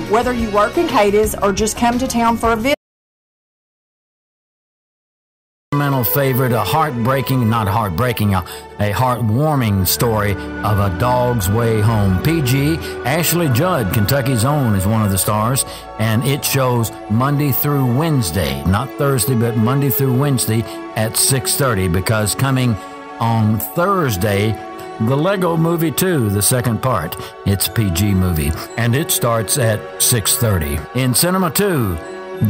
Whether you work in Cadiz or just come to town for a visit. Favorite, a heartwarming story of a dog's way home. PG, Ashley Judd, Kentucky's own, is one of the stars, and it shows Monday through Wednesday, not Thursday, but Monday through Wednesday at 6:30, because coming on Thursday, the Lego Movie 2, the second part. It's a PG movie, and it starts at 6:30. In Cinema 2,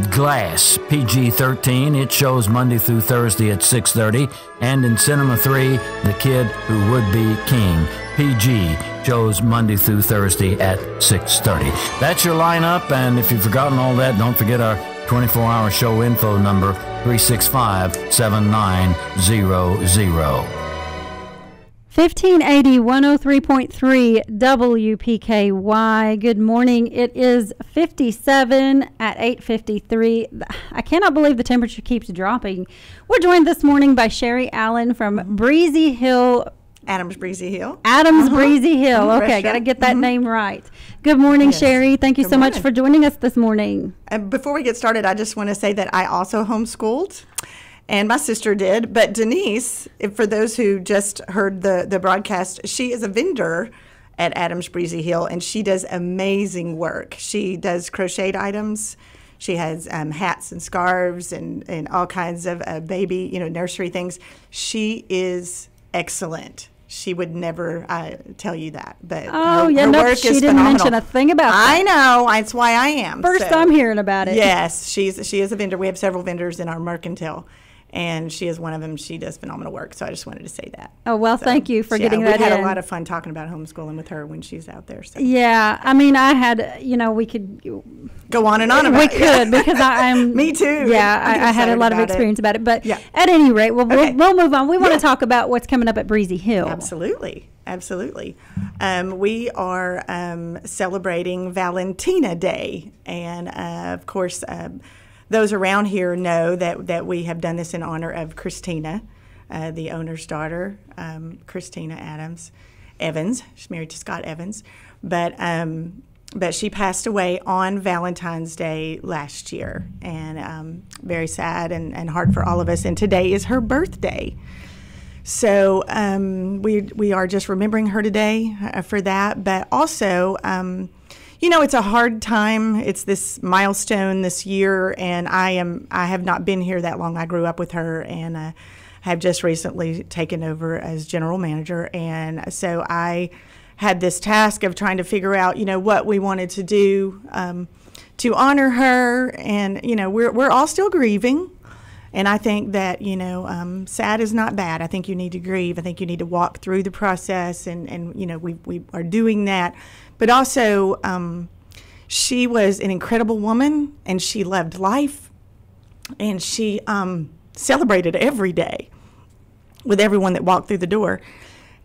Glass, PG-13. It shows Monday through Thursday at 6:30. And in Cinema 3, The Kid Who Would Be King, PG, shows Monday through Thursday at 6:30. That's your lineup, and if you've forgotten all that, don't forget our 24-hour show info number, 365-7900. 1580 103.3 WPKY. Good morning. It is 57 at 8:53. I cannot believe the temperature keeps dropping. We're joined this morning by Sherry Allen from Breezy Hill. Adams Breezy Hill. Breezy Hill. Okay, got to get that name right. Good morning, Sherry. Thank you so much for joining us this morning. Before we get started, I just want to say that I also homeschooled. And my sister did. But Denise, for those who just heard the broadcast, she is a vendor at Adams Breezy Hill, and she does amazing work. She does crocheted items. She has hats and scarves and all kinds of baby, nursery things. She is excellent. She would never tell you that. But her work is she didn't phenomenal. mention a thing about that. I know. That's why I am. First time hearing about it. Yes, she is a vendor. We have several vendors in our mercantile. And she is one of them. She does phenomenal work. So I just wanted to say that. Oh, well, thank you for getting that in. We had a lot of fun talking about homeschooling with her when she's out there. So. Yeah. I mean, I had, we could go on and on about it. We could, because I'm. Me too. Yeah, I had a lot of experience about it. But at any rate, we'll move on. We want to talk about what's coming up at Breezy Hill. Absolutely. We are celebrating Valentina Day. And, of course, those around here know that we have done this in honor of Christina, the owner's daughter, Christina Evans. She's married to Scott Evans. But she passed away on Valentine's Day last year. And very sad and hard for all of us. And today is her birthday. So we are just remembering her today for that. But also, it's a hard time. It's this milestone this year, and I have not been here that long. I grew up with her, and have just recently taken over as general manager. And so I had this task of trying to figure out, what we wanted to do to honor her. And we're all still grieving, and I think that sad is not bad. I think you need to grieve. I think you need to walk through the process, and we are doing that. But also, she was an incredible woman, and she loved life, and she celebrated every day with everyone that walked through the door.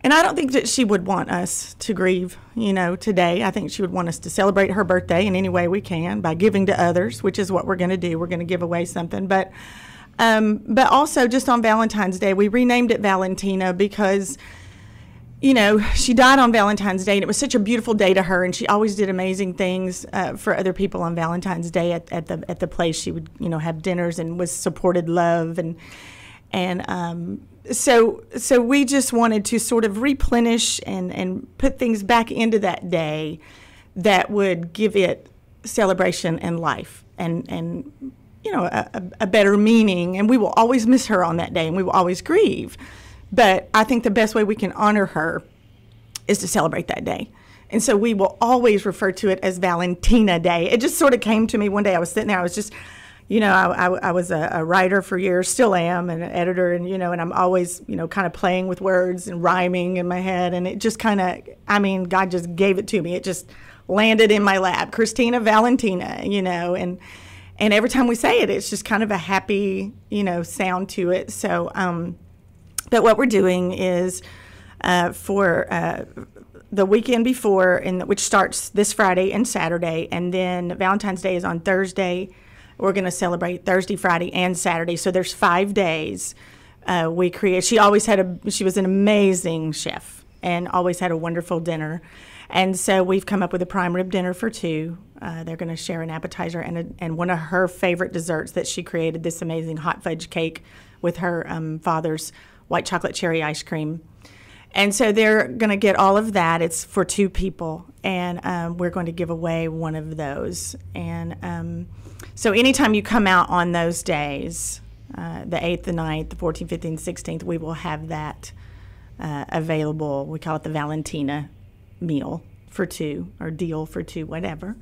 And I don't think that she would want us to grieve, today. I think she would want us to celebrate her birthday in any way we can by giving to others, which is what we're going to do. We're going to give away something. But also, just on Valentine's Day, we renamed it Valentina because she died on Valentine's Day, and it was such a beautiful day to her, and she always did amazing things for other people on Valentine's Day at the place. She would, have dinners and supported love, so we just wanted to sort of replenish and put things back into that day that would give it celebration and life and a better meaning. And we will always miss her on that day, and we will always grieve. But I think the best way we can honor her is to celebrate that day. And so we will always refer to it as Valentina Day. It just sort of came to me one day. I was sitting there. I was just, I was a writer for years, still am, and an editor, and, and I'm always, kind of playing with words and rhyming in my head. And it just kind of, God just gave it to me. It just landed in my lap. Christina Valentina, and every time we say it, it's just kind of a happy, sound to it. So, but what we're doing is for the weekend before, which starts this Friday and Saturday, and then Valentine's Day is on Thursday. We're going to celebrate Thursday, Friday, and Saturday. So there's 5 days. She was an amazing chef and always had a wonderful dinner. And so we've come up with a prime rib dinner for 2. They're going to share an appetizer and one of her favorite desserts that she created, this amazing hot fudge cake with her father's white chocolate cherry ice cream. And so they're going to get all of that. It's for 2 people, and we're going to give away one of those. And so anytime you come out on those days, the 8th, the 9th, the 14th, 15th, 16th, we will have that available. We call it the Valentina meal for 2, or deal for 2, whatever.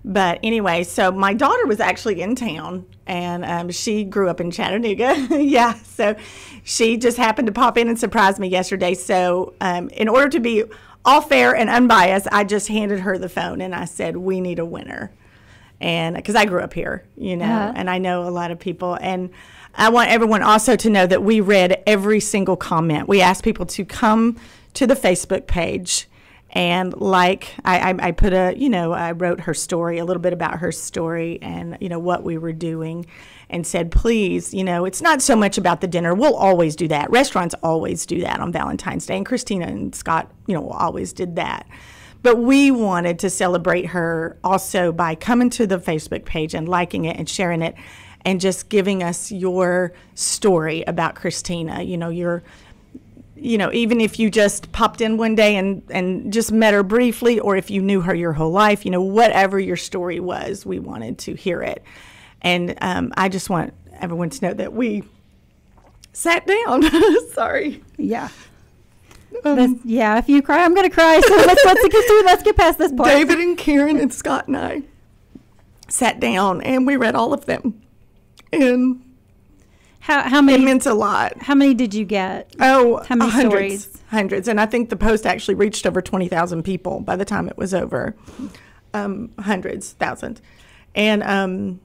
But anyway, so my daughter was actually in town, and she grew up in Chattanooga. Yeah, so she just happened to pop in and surprise me yesterday. So in order to be all fair and unbiased, I just handed her the phone, and I said, we need a winner. And because I grew up here, and I know a lot of people. And I want everyone also to know that we read every single comment. We asked people to come to the Facebook page. And I put I wrote her story, a little bit about her story and, what we were doing, and said, please, it's not so much about the dinner. We'll always do that. Restaurants always do that on Valentine's Day. And Christina and Scott, always did that. But we wanted to celebrate her also by coming to the Facebook page and liking it and sharing it and just giving us your story about Christina, even if you just popped in one day and just met her briefly, or if you knew her your whole life, whatever your story was, we wanted to hear it. And I just want everyone to know that we sat down. Sorry. Yeah. If you cry, I'm going to cry. So let's get past this part. David and Karen and Scott and I sat down, and we read all of them. And how many? It meant a lot. How many did you get? Oh, how many stories? Hundreds. And I think the post actually reached over 20,000 people by the time it was over. Hundreds, thousands. And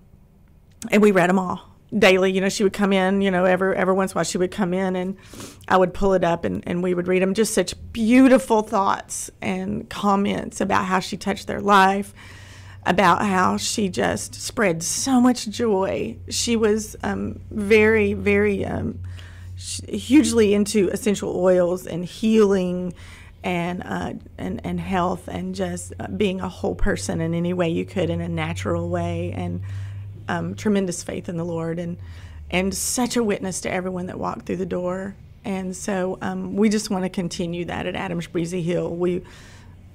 we read them all daily. She would come in, every once in a while she would come in, and I would pull it up and we would read them. Just such beautiful thoughts and comments about how she touched their life, about how she just spread so much joy. She was very, very hugely into essential oils and healing and health, and just being a whole person in any way you could, in a natural way, and tremendous faith in the Lord, and such a witness to everyone that walked through the door. And so we just want to continue that at Adams Breezy Hill. We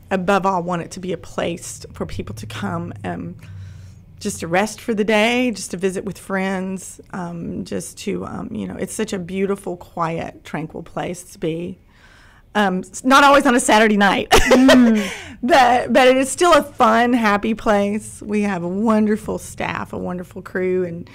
above all want it to be a place for people to come just to rest for the day, just to visit with friends, just to, it's such a beautiful, quiet, tranquil place to be. Not always on a Saturday night, but it is still a fun, happy place. We have a wonderful staff, a wonderful crew,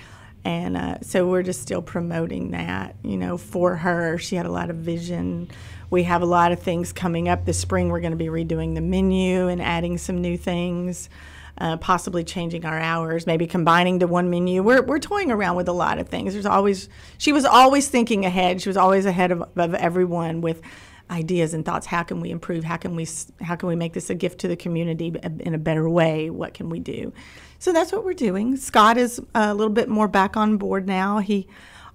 and so we're just still promoting that, for her. She had a lot of vision. We have a lot of things coming up this spring. We're going to be redoing the menu and adding some new things, possibly changing our hours, maybe combining to one menu. We're toying around with a lot of things. She was always thinking ahead. She was always ahead of everyone with ideas and thoughts. How can we improve? How can we make this a gift to the community in a better way? What can we do? So that's what we're doing. Scott is a little bit more back on board now. He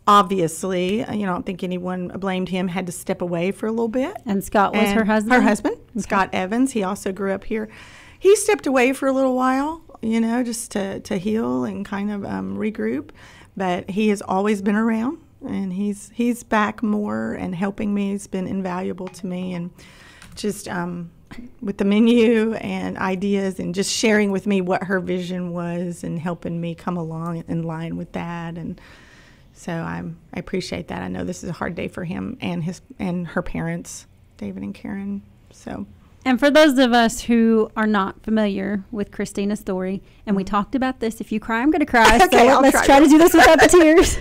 obviously, I don't think anyone blamed him, had to step away for a little bit. And Scott was her husband? Her husband, okay. Scott Evans. He also grew up here. He stepped away for a little while, just to heal and kind of regroup. But he has always been around, and he's back more and helping me. He's been invaluable to me, and just with the menu and ideas, and just sharing with me what her vision was and helping me come along in line with that. And so I appreciate that. I know this is a hard day for him and her parents, David and Karen. So. And for those of us who are not familiar with Christina's story, and we talked about this, if you cry, I'm going to cry. Okay, so let's try to do this without the tears.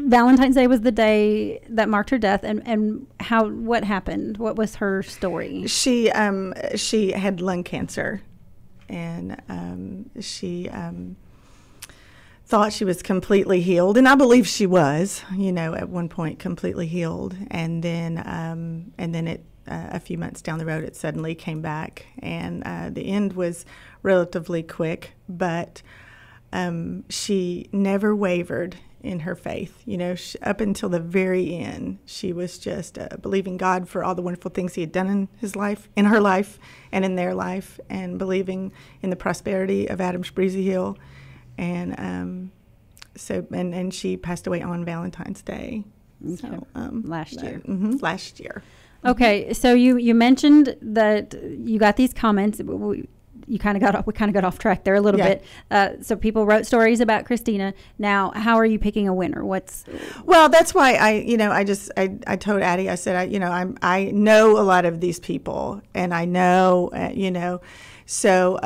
Valentine's Day was the day that marked her death, and what happened? What was her story? She had lung cancer, and she thought she was completely healed, and I believe she was, at one point completely healed, and then it a few months down the road it suddenly came back, and the end was relatively quick, but she never wavered in her faith. You know, up until the very end, she was just believing God for all the wonderful things He had done in his life, in her life, and in their life, and believing in the prosperity of Adams Breezy Hill. And and she passed away on Valentine's Day. Okay. So, last year. Last year. Okay, so you mentioned that you got these comments. We kind of got off track there a little bit. So people wrote stories about Christina. Now, how are you picking a winner? Well, that's why I told Addie, I said, I know a lot of these people, and I know, so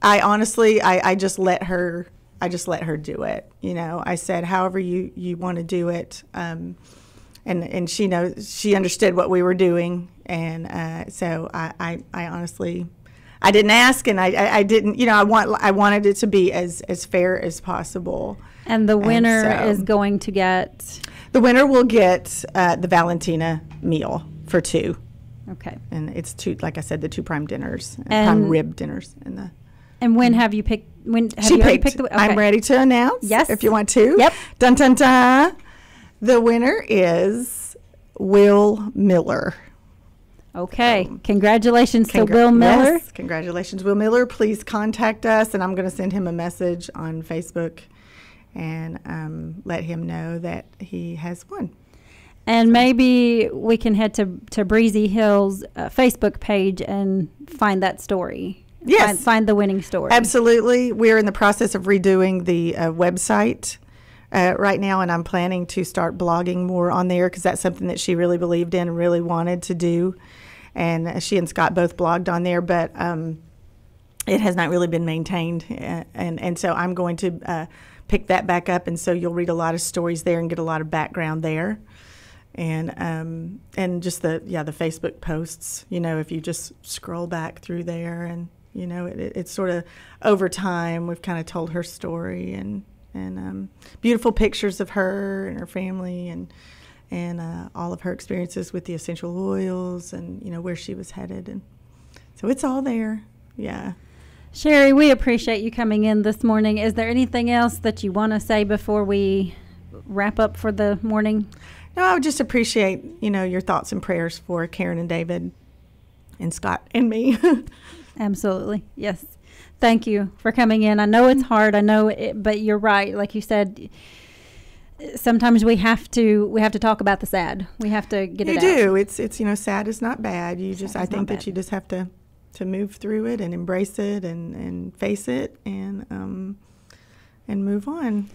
I honestly, I just let her do it. I said, however you want to do it. And she knows, she understood what we were doing, and so I honestly, I didn't ask, and I didn't, I wanted it to be as fair as possible. And the winner is going to get? The winner will get the Valentina meal for 2. Okay. And it's 2, like I said, the 2 prime dinners, prime rib dinners, And when have you picked? She picked. Okay. I'm ready to announce. Yes. If you want to. Yep. Dun dun dun. The winner is Will Miller. Okay. Congratulations to Will Miller. Yes, congratulations, Will Miller. Please contact us, and I'm going to send him a message on Facebook and let him know that he has won. And maybe we can head to Breezy Hill's Facebook page and find that story. Yes. Find the winning story. Absolutely. We're in the process of redoing the website right now, and I'm planning to start blogging more on there because that's something that she really believed in and really wanted to do. And she and Scott both blogged on there, but it has not really been maintained. And so I'm going to pick that back up, and so you'll read a lot of stories there and get a lot of background there. And just the Facebook posts, if you just scroll back through there, and it's sort of over time we've kind of told her story, and beautiful pictures of her and her family, and all of her experiences with the essential oils, and where she was headed, and so it's all there. Yeah. Sherry, we appreciate you coming in this morning. Is there anything else that you want to say before we wrap up for the morning? No, I would just appreciate, your thoughts and prayers for Karen and David and Scott and me. Absolutely. Yes. Thank you for coming in. I know it's hard. I know it, but you're right. Like you said, sometimes we have to talk about the sad. We have to get it out. You do. It's sad is not bad. I think that you just have to move through it and embrace it and face it and move on.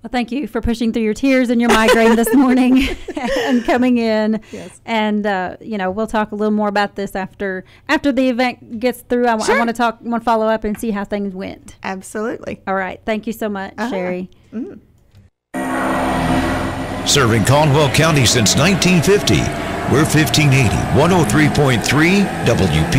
Well, thank you for pushing through your tears and your migraine this morning and coming in. Yes. And, we'll talk a little more about this after the event gets through. I want to follow up and see how things went. Absolutely. All right. Thank you so much, Sherry. Mm. Serving Caldwell County since 1950. We're 1580, 103.3 WP.